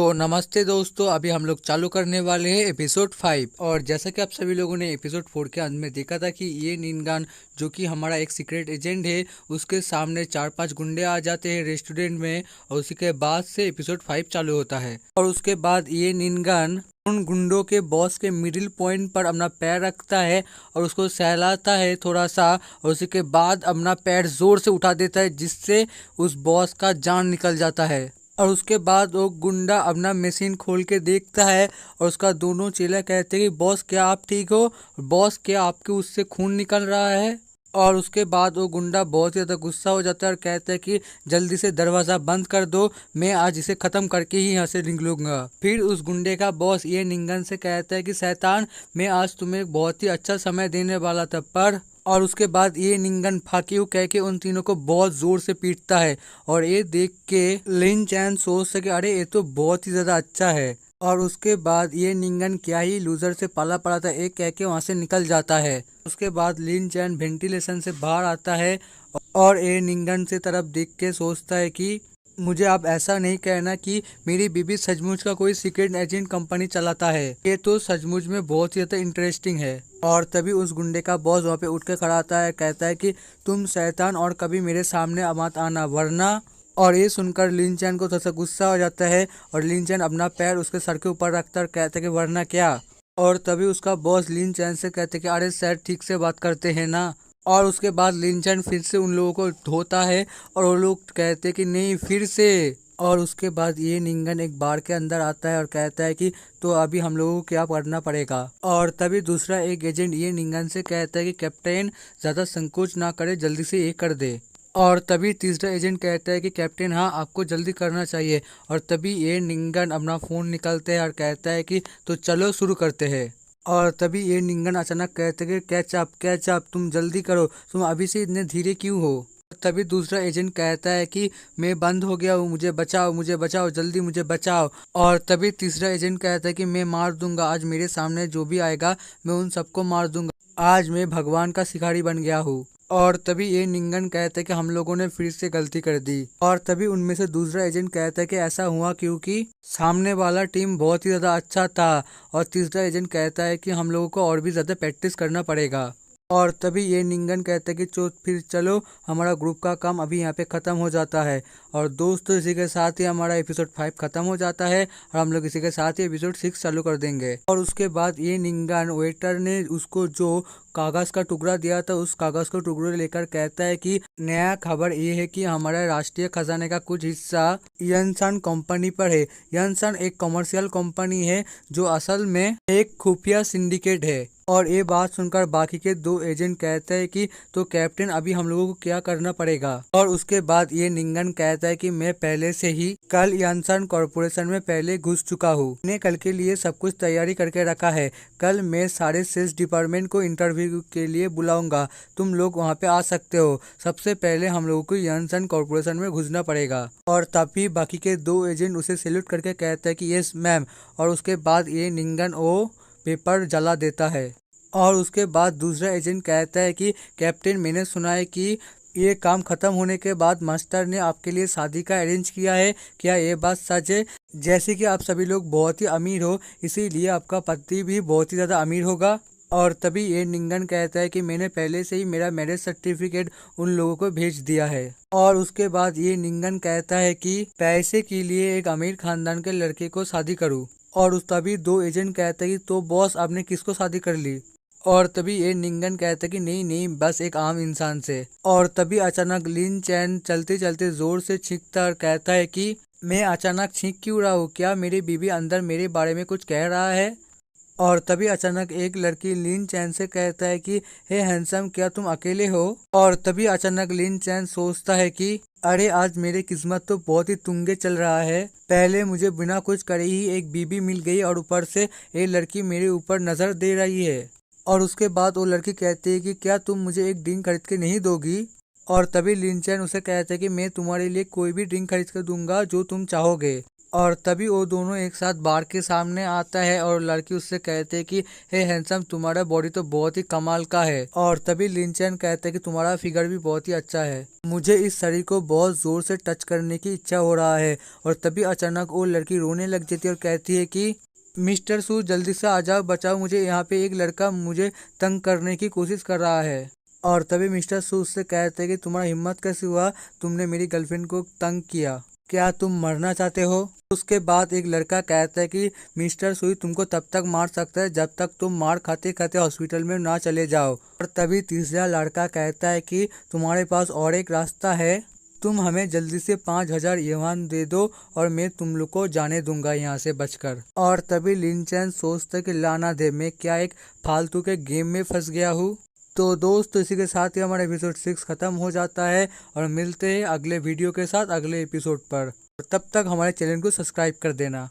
तो नमस्ते दोस्तों, अभी हम लोग चालू करने वाले हैं एपिसोड 5। और जैसा कि आप सभी लोगों ने एपिसोड 4 के अंत में देखा था कि ये निन्गान जो कि हमारा एक सीक्रेट एजेंट है, उसके सामने 4-5 गुंडे आ जाते हैं रेस्टोरेंट में, और उसी के बाद से एपिसोड 5 चालू होता है। और उसके बाद ये निन्गान उन गुंडों के बॉस के मिडिल पॉइंट पर अपना पैर रखता है और उसको सहलाता है थोड़ा सा, और उसी के बाद अपना पैर जोर से उठा देता है जिससे उस बॉस का जान निकल जाता है। और उसके बाद वो गुंडा अपना मशीन खोल के देखता है और उसका दोनों चेला कहते हैं कि बॉस क्या आप ठीक हो, बॉस क्या आपके उससे खून निकल रहा है। और उसके बाद वो गुंडा बहुत ही ज़्यादा गुस्सा हो जाता है और कहता है कि जल्दी से दरवाज़ा बंद कर दो, मैं आज इसे ख़त्म करके ही यहाँ से निकलूंगा। फिर उस गुंडे का बॉस ये निंगन से कहता है कि शैतान, मैं आज तुम्हें एक बहुत ही अच्छा समय देने वाला था पर। और उसके बाद ये निंगन फाकियू कह के उन तीनों को बहुत जोर से पीटता है। और ये देख के लिन चैन सोच सके अरे ये तो बहुत ही ज़्यादा अच्छा है। और उसके बाद ये निंगन क्या ही लूजर से पाला पड़ा था एक कह के वहाँ से निकल जाता है। उसके बाद लिन चैन वेंटिलेशन से बाहर आता है और ये निंगन से तरफ देख के सोचता है कि मुझे आप ऐसा नहीं कहना कि मेरी बीबी सचमुच का कोई सीक्रेट एजेंट कंपनी चलाता है, ये तो सचमुच में बहुत ही ज़्यादा इंटरेस्टिंग है। और तभी उस गुंडे का बॉस वहाँ पे उठ के खड़ा आता है, कहता है कि तुम शैतान और कभी मेरे सामने मत आना वरना। और ये सुनकर लिन चैन को थोड़ा सा गुस्सा हो जाता है और लिन चैन अपना पैर उसके सर के ऊपर रखता है, कहता है कि वरना क्या। और तभी उसका बॉस लिन चैन से कहते कि अरे सर ठीक से बात करते हैं ना। और उसके बाद लिन चैन फिर से उन लोगों को धोता है और वो लोग कहते कि नहीं फिर से। और उसके बाद ये निंगन एक बार के अंदर आता है और कहता है कि तो अभी हम लोगों को क्या करना पड़ेगा। और तभी दूसरा एक एजेंट ये निंगन से कहता है कि कैप्टन ज़्यादा संकोच ना करे, जल्दी से ये कर दे। और तभी तीसरा एजेंट कहता है कि कैप्टन हाँ आपको जल्दी करना चाहिए। और तभी ये निंगन अपना फ़ोन निकालते हैं और कहता है कि तो चलो शुरू करते हैं। और तभी ये निंगन अचानक कहते हैं कि कैच अप तुम जल्दी करो, तुम अभी से इतने धीरे क्यों हो। तभी दूसरा एजेंट कहता है कि मैं बंद हो गया हूँ, मुझे बचाओ जल्दी मुझे बचाओ। और तभी तीसरा एजेंट कहता है कि मैं मार दूंगा, आज मेरे सामने जो भी आएगा मैं उन सबको मार दूंगा, आज मैं भगवान का शिकारी बन गया हूँ। और तभी ये निंगन कहते हैं कि हम लोगों ने फिर से गलती कर दी। और तभी उनमें से दूसरा एजेंट कहता है कि ऐसा हुआ क्योंकि सामने वाला टीम बहुत ही ज़्यादा अच्छा था। और तीसरा एजेंट कहता है कि हम लोगों को और भी ज़्यादा प्रैक्टिस करना पड़ेगा। और तभी ये निंगन कहता है कि फिर चलो हमारा ग्रुप का काम अभी यहाँ पे ख़त्म हो जाता है। और दोस्तों इसी के साथ ही हमारा एपिसोड 5 ख़त्म हो जाता है और हम लोग इसी के साथ ही एपिसोड 6 चालू कर देंगे। और उसके बाद ये निंगन वेटर ने उसको जो कागज़ का टुकड़ा दिया था उस कागज़ का टुकड़ा लेकर कहता है कि नया खबर ये है कि हमारे राष्ट्रीय खजाने का कुछ हिस्सा यनसन कंपनी पर है। यनसन एक कमर्शियल कंपनी है जो असल में एक खुफिया सिंडिकेट है। और ये बात सुनकर बाकी के दो एजेंट कहते हैं कि तो कैप्टन अभी हम लोगों को क्या करना पड़ेगा। और उसके बाद ये निंगन कहता है कि मैं पहले से ही कल यनसन कॉर्पोरेशन में पहले घुस चुका हूँ, मैंने कल के लिए सब कुछ तैयारी करके रखा है, कल मैं सारे सेल्स डिपार्टमेंट को इंटरव्यू के लिए बुलाऊंगा, तुम लोग वहाँ पे आ सकते हो, सबसे पहले हम लोगों को यनसन कॉर्पोरेशन में घुसना पड़ेगा। और तभी बाकी के दो एजेंट उसे सैल्यूट करके कहते हैं कि यस मैम। और उसके बाद ये निंगन वो पेपर जला देता है। और उसके बाद दूसरा एजेंट कहता है कि कैप्टन मैंने सुना है कि ये काम खत्म होने के बाद मास्टर ने आपके लिए शादी का अरेंज किया है, क्या ये बात सच है। जैसे कि आप सभी लोग बहुत ही अमीर हो इसीलिए आपका पति भी बहुत ही ज़्यादा अमीर होगा। और तभी ये निंगन कहता है कि मैंने पहले से ही मेरा मैरिज सर्टिफिकेट उन लोगों को भेज दिया है। और उसके बाद ये निंगन कहता है कि पैसे के लिए एक अमीर खानदान के लड़के को शादी करूं। और उस तभी दो एजेंट कहते हैं कि तो बॉस आपने किसको शादी कर ली। और तभी ये निंगन कहता है कि नहीं नहीं बस एक आम इंसान से। और तभी अचानक लिन चैन चलते चलते जोर से छींकता और कहता है कि मैं अचानक छींक क्यों रहा हूँ, क्या मेरी बीबी अंदर मेरे बारे में कुछ कह रहा है। और तभी अचानक एक लड़की लिन चैन से कहता है कि हे हैंडसम क्या तुम अकेले हो। और तभी अचानक लिन चैन सोचता है कि अरे आज मेरी किस्मत तो बहुत ही तुंगे चल रहा है, पहले मुझे बिना कुछ करे ही एक बीबी मिल गई और ऊपर से ये लड़की मेरे ऊपर नजर दे रही है। और उसके बाद वो लड़की कहती है कि क्या तुम मुझे एक ड्रिंक खरीद के नहीं दोगी। और तभी लिन चैन उसे कहता है कि मैं तुम्हारे लिए कोई भी ड्रिंक खरीद कर दूंगा जो तुम चाहोगे। और तभी वो दोनों एक साथ बार के सामने आता है और लड़की उससे कहते हैं कि हे हैंडसम, तुम्हारा बॉडी तो बहुत ही कमाल का है। और तभी लिंचन कहते हैं कि तुम्हारा फिगर भी बहुत ही अच्छा है, मुझे इस शरीर को बहुत जोर से टच करने की इच्छा हो रहा है। और तभी अचानक वो लड़की रोने लग जाती है और कहती है कि मिस्टर सू, जल्दी से आ जाओ, बचाओ मुझे, यहाँ पे एक लड़का मुझे तंग करने की कोशिश कर रहा है। और तभी मिस्टर सू उससे कहते हैं कि तुम्हारा हिम्मत कैसे हुआ, तुमने मेरी गर्लफ्रेंड को तंग किया, क्या तुम मरना चाहते हो? उसके बाद एक लड़का कहता है कि मिस्टर सुई तुमको तब तक मार सकता है जब तक तुम मार खाते खाते हॉस्पिटल में ना चले जाओ। और तभी तीसरा लड़का कहता है कि तुम्हारे पास और एक रास्ता है, तुम हमें जल्दी से 5,000 युआन दे दो और मैं तुम लोग को जाने दूंगा यहाँ से बचकर। और तभी लिंचन सोचता है कि लाना दे, मैं क्या एक फालतू के गेम में फंस गया हूँ। तो दोस्त, इसी के साथ ही हमारा एपिसोड 6 खत्म हो जाता है और मिलते हैं अगले वीडियो के साथ अगले एपिसोड पर। तब तक हमारे चैनल को सब्सक्राइब कर देना।